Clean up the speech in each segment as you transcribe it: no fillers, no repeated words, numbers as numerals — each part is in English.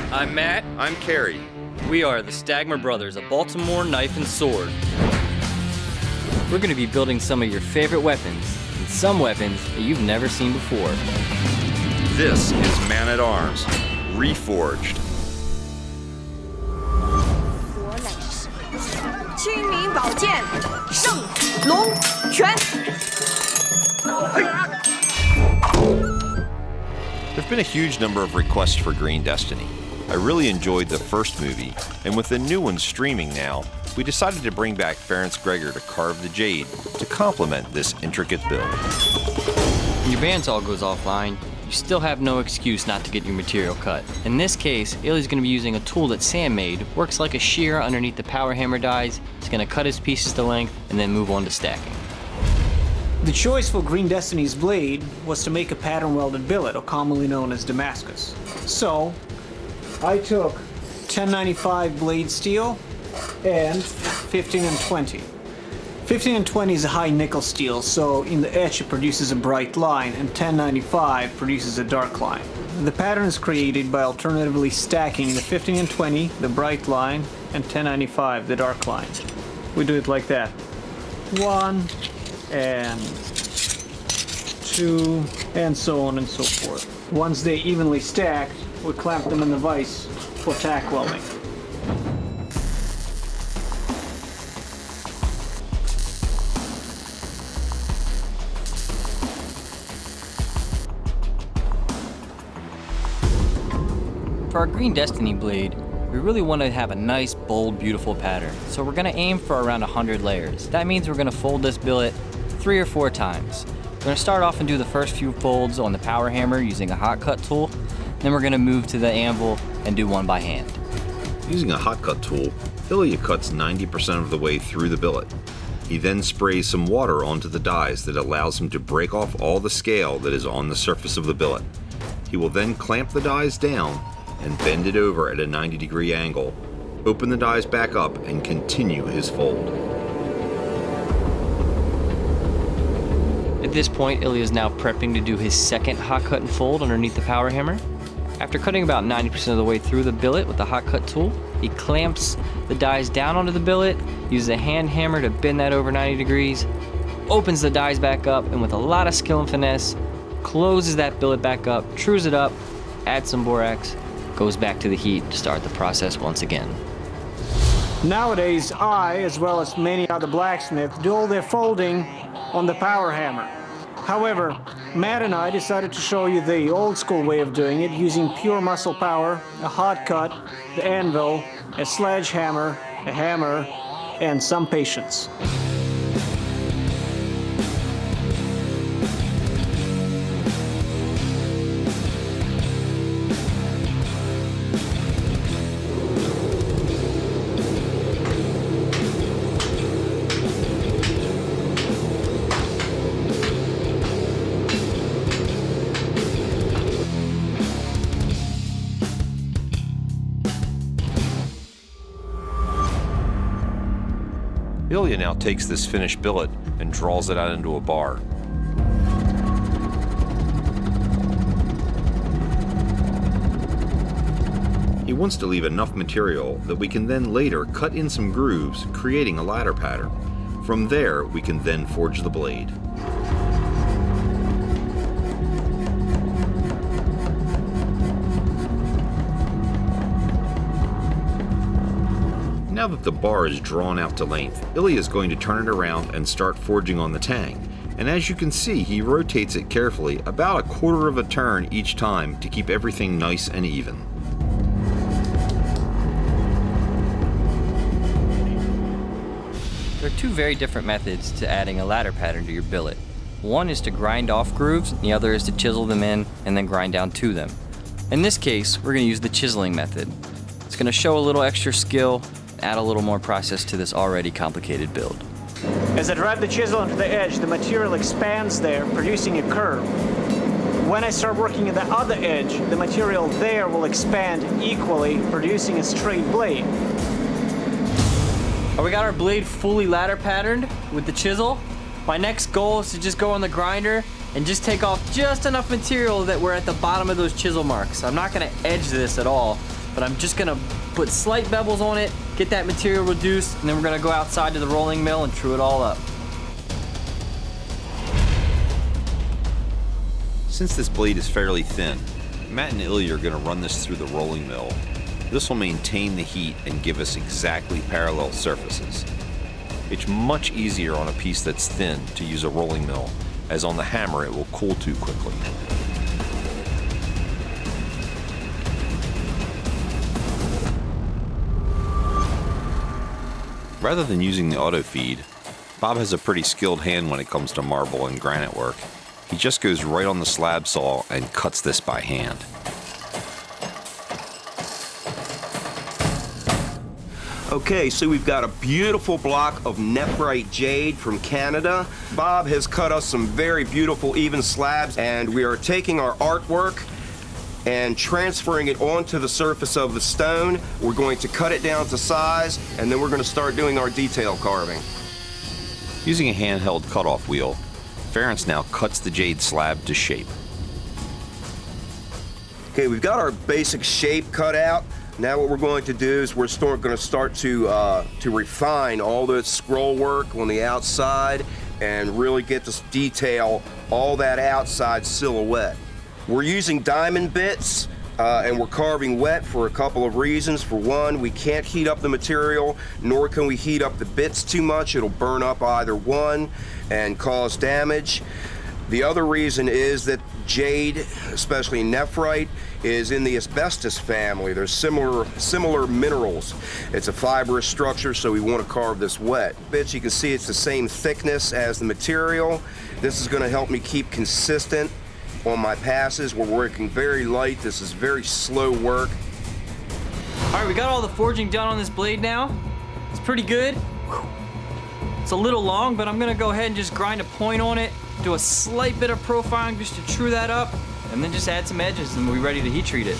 I'm Matt. I'm Kerry. We are the Stagmer brothers of Baltimore Knife and Sword. We're going to be building some of your favorite weapons, and some weapons that you've never seen before. This is Man-at-Arms, Reforged. 我乃是清明宝剑圣龙拳。 There have been a huge number of requests for Green Destiny. I really enjoyed the first movie, and with the new one streaming now, we decided to bring back Ferenc Gregor to carve the jade to complement this intricate build. When your bandsaw goes offline, you still have no excuse not to get your material cut. In this case, Ilya's going to be using a tool that Sam made. Works like a shear underneath the power hammer dies. It's going to cut his pieces to length and then move on to stacking. The choice for Green Destiny's blade was to make a pattern welded billet, or commonly known as Damascus. So, I took 1095 blade steel and 15 and 20. 15 and 20 is a high nickel steel, so in the edge it produces a bright line, and 1095 produces a dark line. The pattern is created by alternatively stacking the 15 and 20, the bright line, and 1095, the dark line. We do it like that. 1 and 2, and so on and so forth. Once they're evenly stacked, we clamp them in the vise for tack welding. For our Green Destiny blade, we really want to have a nice, bold, beautiful pattern. So we're going to aim for around 100 layers. That means we're going to fold this billet 3 or 4 times. We're going to start off and do the first few folds on the power hammer using a hot cut tool. Then we're going to move to the anvil and do one by hand. Using a hot cut tool, Ilya cuts 90% of the way through the billet. He then sprays some water onto the dies that allows him to break off all the scale that is on the surface of the billet. He will then clamp the dies down and bend it over at a 90-degree angle, open the dies back up, and continue his fold. At this point, Ilya is now prepping to do his second hot cut and fold underneath the power hammer. After cutting about 90% of the way through the billet with the hot cut tool, he clamps the dies down onto the billet, uses a hand hammer to bend that over 90 degrees, opens the dies back up, and with a lot of skill and finesse, closes that billet back up, trues it up, adds some borax, goes back to the heat to start the process once again. Nowadays, I, as well as many other blacksmiths, do all their folding on the power hammer. However, Matt and I decided to show you the old school way of doing it, using pure muscle power, a hot cut, the anvil, a sledgehammer, a hammer, and some patience. Ilya now takes this finished billet and draws it out into a bar. He wants to leave enough material that we can then later cut in some grooves, creating a ladder pattern. From there, we can then forge the blade. Now that the bar is drawn out to length, Ilya is going to turn it around and start forging on the tang. And as you can see, he rotates it carefully, about a quarter of a turn each time to keep everything nice and even. There are 2 very different methods to adding a ladder pattern to your billet. One is to grind off grooves, and the other is to chisel them in and then grind down to them. In this case, we're going to use the chiseling method. It's going to show a little extra skill, add a little more process to this already complicated build. As I drive the chisel into the edge, the material expands there, producing a curve. When I start working at the other edge, the material there will expand equally, producing a straight blade. We got our blade fully ladder patterned with the chisel. My next goal is to just go on the grinder and just take off just enough material that we're at the bottom of those chisel marks. I'm not gonna edge this at all, but I'm just gonna put slight bevels on it, get that material reduced, and then we're gonna go outside to the rolling mill and true it all up. Since this blade is fairly thin, Matt and Ilya are going to run this through the rolling mill. This will maintain the heat and give us exactly parallel surfaces. It's much easier on a piece that's thin to use a rolling mill, as on the hammer it will cool too quickly. Rather than using the auto feed, Bob has a pretty skilled hand when it comes to marble and granite work. He just goes right on the slab saw and cuts this by hand. Okay, so we've got a beautiful block of nephrite jade from Canada. Bob has cut us some very beautiful even slabs, and we are taking our artwork and transferring it onto the surface of the stone. We're going to cut it down to size, and then we're going to start doing our detail carving. Using a handheld cutoff wheel, Ferenc now cuts the jade slab to shape. Okay, we've got our basic shape cut out. Now what we're going to do is we're going to start to refine all the scroll work on the outside and really get to detail all that outside silhouette. We're using diamond bits and we're carving wet for a couple of reasons. For one, we can't heat up the material, nor can we heat up the bits too much. It'll burn up either one and cause damage. The other reason is that jade, especially nephrite, is in the asbestos family. There's similar minerals. It's a fibrous structure, so we want to carve this wet. Bits, you can see it's the same thickness as the material. This is going to help me keep consistent on my passes. We're working very light. This is very slow work. All right, we got all the forging done on this blade now. It's pretty good. It's a little long, but I'm gonna go ahead and just grind a point on it, do a slight bit of profiling just to true that up, and then just add some edges and we'll be ready to heat treat it.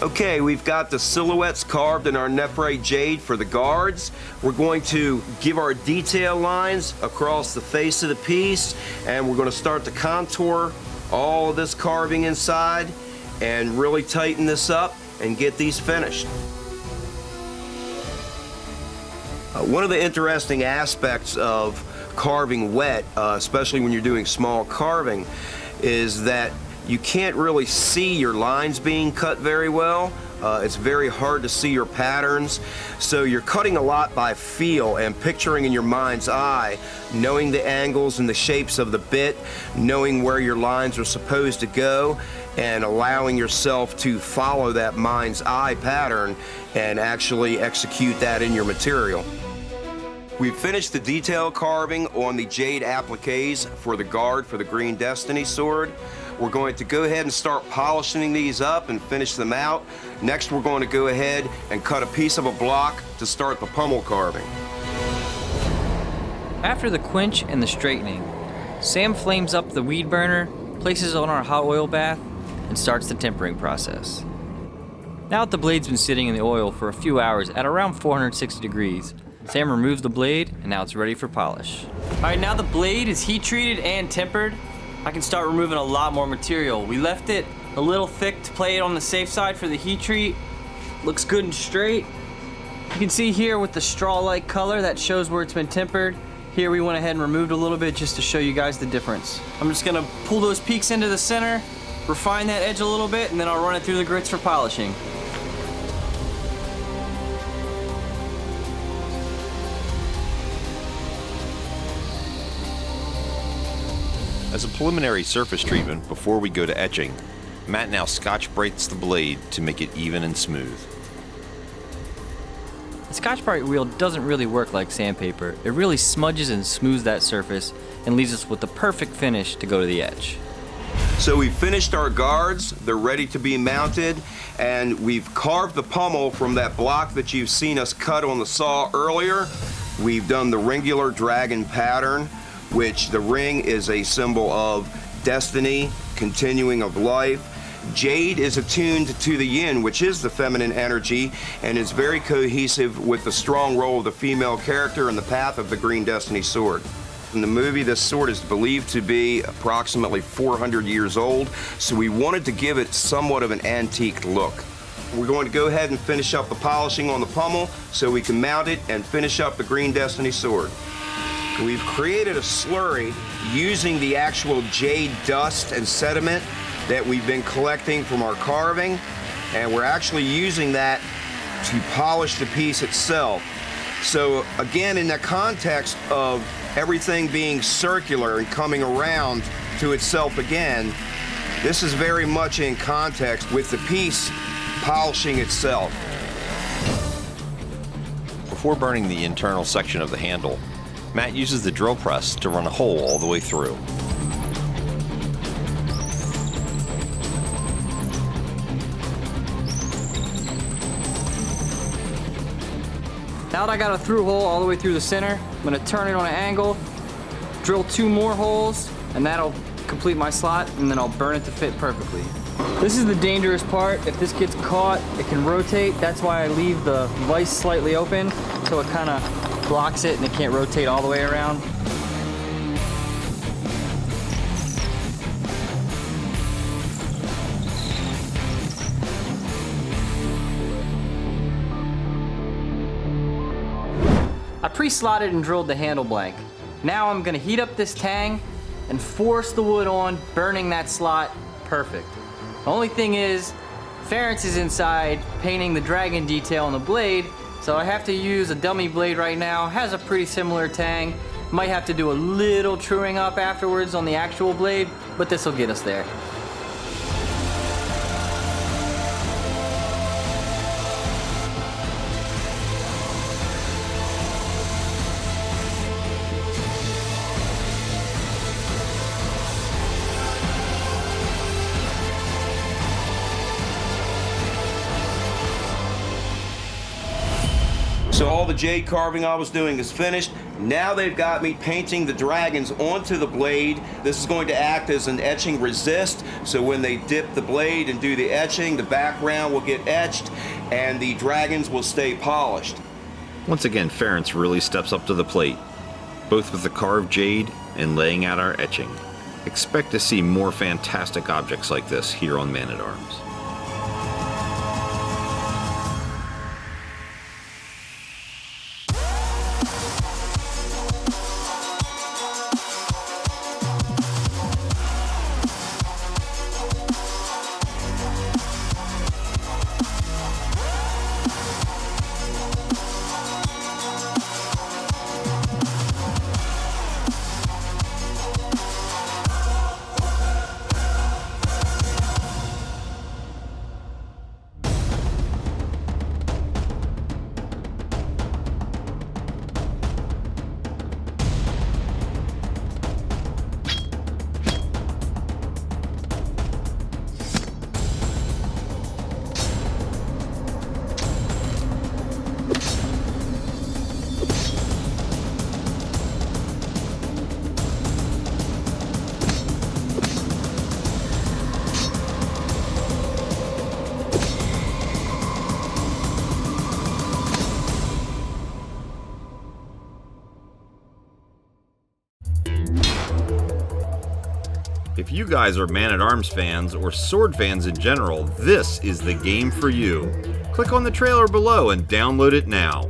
Okay, we've got the silhouettes carved in our nephrite jade for the guards. We're going to give our detail lines across the face of the piece, and we're going to start to contour all of this carving inside and really tighten this up and get these finished. One of the interesting aspects of carving wet, especially when you're doing small carving, is that you can't really see your lines being cut very well. It's very hard to see your patterns. So you're cutting a lot by feel and picturing in your mind's eye, knowing the angles and the shapes of the bit, knowing where your lines are supposed to go, and allowing yourself to follow that mind's eye pattern and actually execute that in your material. We've finished the detail carving on the jade appliques for the guard for the Green Destiny sword. We're going to go ahead and start polishing these up and finish them out. Next, we're going to go ahead and cut a piece of a block to start the pummel carving. After the quench and the straightening, Sam flames up the weed burner, places it on our hot oil bath, and starts the tempering process. Now that the blade's been sitting in the oil for a few hours at around 460 degrees, Sam removes the blade, and now it's ready for polish. All right, now the blade is heat treated and tempered. I can start removing a lot more material. We left it a little thick to play it on the safe side for the heat treat. Looks good and straight. You can see here with the straw-like color, that shows where it's been tempered. Here we went ahead and removed a little bit just to show you guys the difference. I'm just gonna pull those peaks into the center, refine that edge a little bit, and then I'll run it through the grits for polishing. As a preliminary surface treatment before we go to etching, Matt now scotch brights the blade to make it even and smooth. The Scotch-Brite wheel doesn't really work like sandpaper. It really smudges and smooths that surface and leaves us with the perfect finish to go to the etch. So we've finished our guards, they're ready to be mounted, and we've carved the pommel from that block that you've seen us cut on the saw earlier. We've done the ringular dragon pattern, which the ring is a symbol of destiny, continuing of life. Jade is attuned to the yin, which is the feminine energy, and is very cohesive with the strong role of the female character in the path of the Green Destiny sword. In the movie, this sword is believed to be approximately 400 years old, so we wanted to give it somewhat of an antique look. We're going to go ahead and finish up the polishing on the pommel so we can mount it and finish up the Green Destiny sword. We've created a slurry using the actual jade dust and sediment that we've been collecting from our carving, and we're actually using that to polish the piece itself. So again, in the context of everything being circular and coming around to itself again, this is very much in context with the piece polishing itself. Before burning the internal section of the handle, Matt uses the drill press to run a hole all the way through. Now that I got a through hole all the way through the center, I'm gonna turn it on an angle, drill 2 more holes, and that'll complete my slot, and then I'll burn it to fit perfectly. This is the dangerous part. If this gets caught, it can rotate. That's why I leave the vise slightly open, so it kind of blocks it and it can't rotate all the way around. I pre-slotted and drilled the handle blank. Now I'm gonna heat up this tang and force the wood on, burning that slot perfect. The only thing is, Ferenc is inside painting the dragon detail on the blade, so I have to use a dummy blade right now. Has a pretty similar tang. Might have to do a little truing up afterwards on the actual blade, but this will get us there. So all the jade carving I was doing is finished. Now they've got me painting the dragons onto the blade. This is going to act as an etching resist, so when they dip the blade and do the etching, the background will get etched and the dragons will stay polished. Once again, Ferenc really steps up to the plate, both with the carved jade and laying out our etching. Expect to see more fantastic objects like this here on Man-at-Arms. If you guys are Man-at-Arms fans or sword fans in general, this is the game for you. Click on the trailer below and download it now.